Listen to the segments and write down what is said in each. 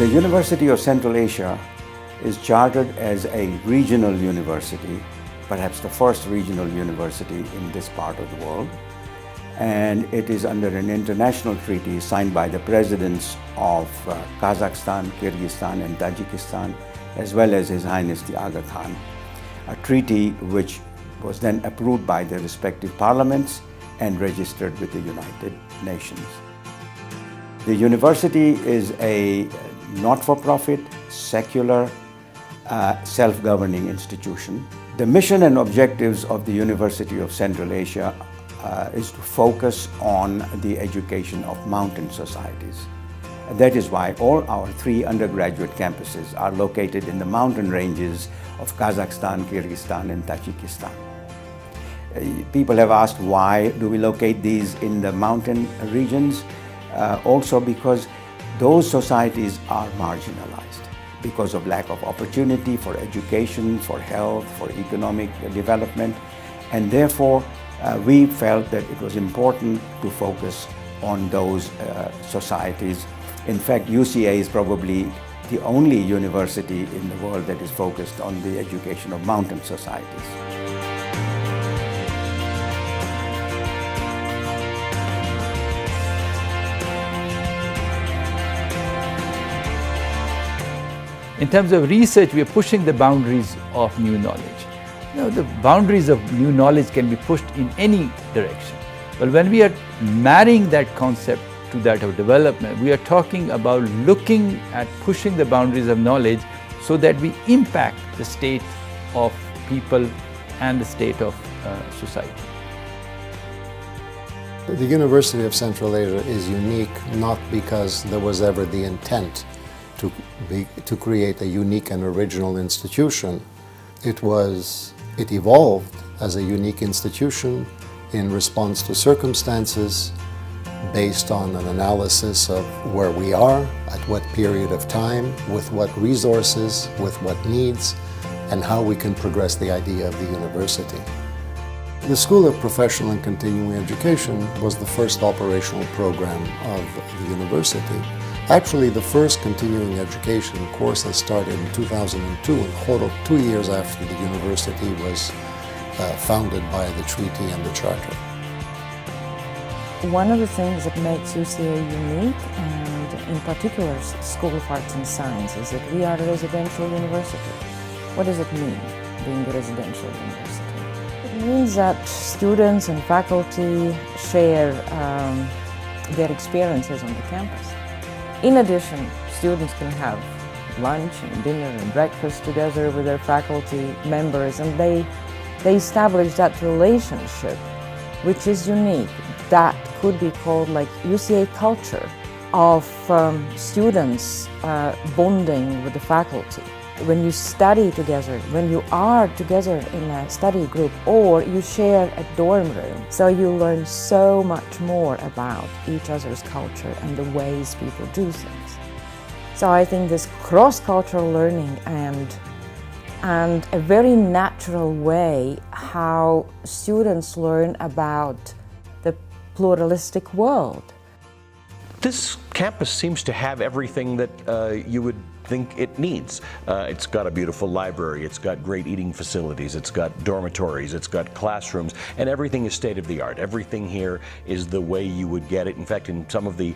The University of Central Asia is chartered as a regional university, perhaps the first regional university in this part of the world. And it is under an international treaty signed by the presidents of Kazakhstan, Kyrgyzstan and Tajikistan, as well as His Highness the Aga Khan, a treaty which was then approved by the respective parliaments and registered with the United Nations. The university is a not-for-profit, secular, self-governing institution. The mission and objectives of the University of Central Asia is to focus on the education of mountain societies. That is why all our 3 undergraduate campuses are located in the mountain ranges of Kazakhstan, Kyrgyzstan and Tajikistan. People have asked why do we locate these in the mountain regions? Also because those societies are marginalized because of lack of opportunity for education, for health, for economic development, and therefore we felt that it was important to focus on those societies. In fact, UCA is probably the only university in the world that is focused on the education of mountain societies. In terms of research, we are pushing the boundaries of new knowledge. The boundaries of new knowledge can be pushed in any direction. But when we are marrying that concept to that of development, we are talking about looking at pushing the boundaries of knowledge so that we impact the state of people and the state of society. The University of Central Asia is unique not because there was ever the intent to create a unique and original institution. It evolved as a unique institution in response to circumstances based on an analysis of where we are, at what period of time, with what resources, with what needs, and how we can progress the idea of the university. The School of Professional and Continuing Education was the first operational program of the university. Actually, the first continuing education course that started in 2002, in Khorog, 2 years after the university was founded by the treaty and the charter. One of the things that makes UCA unique, and in particular School of Arts and Science, is that we are a residential university. What does it mean, being a residential university? It means that students and faculty share their experiences on the campus. In addition, students can have lunch and dinner and breakfast together with their faculty members, and they establish that relationship, which is unique. That could be called like UCA culture of students bonding with the faculty. When you study together, when you are together in a study group, or you share a dorm room, so you learn so much more about each other's culture and the ways people do things. So I think this cross-cultural learning and a very natural way how students learn about the pluralistic world. This campus seems to have everything that you would think it needs. It's got a beautiful library, it's got great eating facilities, it's got dormitories, it's got classrooms, and everything is state-of-the-art. Everything here is the way you would get it. In fact, in some of the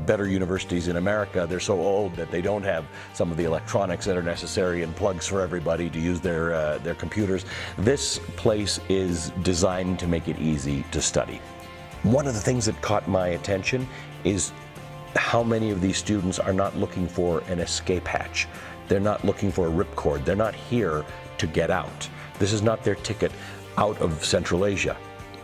better universities in America, they're so old that they don't have some of the electronics that are necessary and plugs for everybody to use their computers. This place is designed to make it easy to study. One of the things that caught my attention is how many of these students are not looking for an escape hatch. They're not looking for a ripcord. They're not here to get out. This is not their ticket out of Central Asia.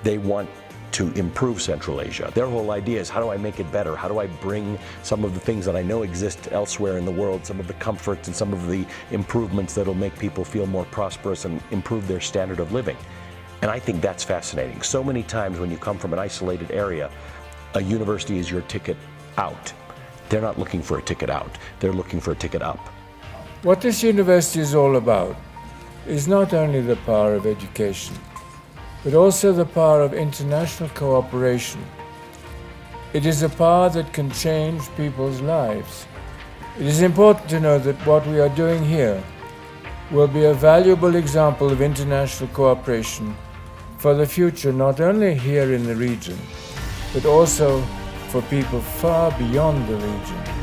They want to improve Central Asia. Their whole idea is, how do I make it better? How do I bring some of the things that I know exist elsewhere in the world, some of the comforts and some of the improvements that'll make people feel more prosperous and improve their standard of living? And I think that's fascinating. So many times when you come from an isolated area, a university is your ticket out. They're not looking for a ticket out. They're looking for a ticket up. What this university is all about is not only the power of education, but also the power of international cooperation. It is a power that can change people's lives. It is important to know that what we are doing here will be a valuable example of international cooperation for the future, not only here in the region, but also for people far beyond the region.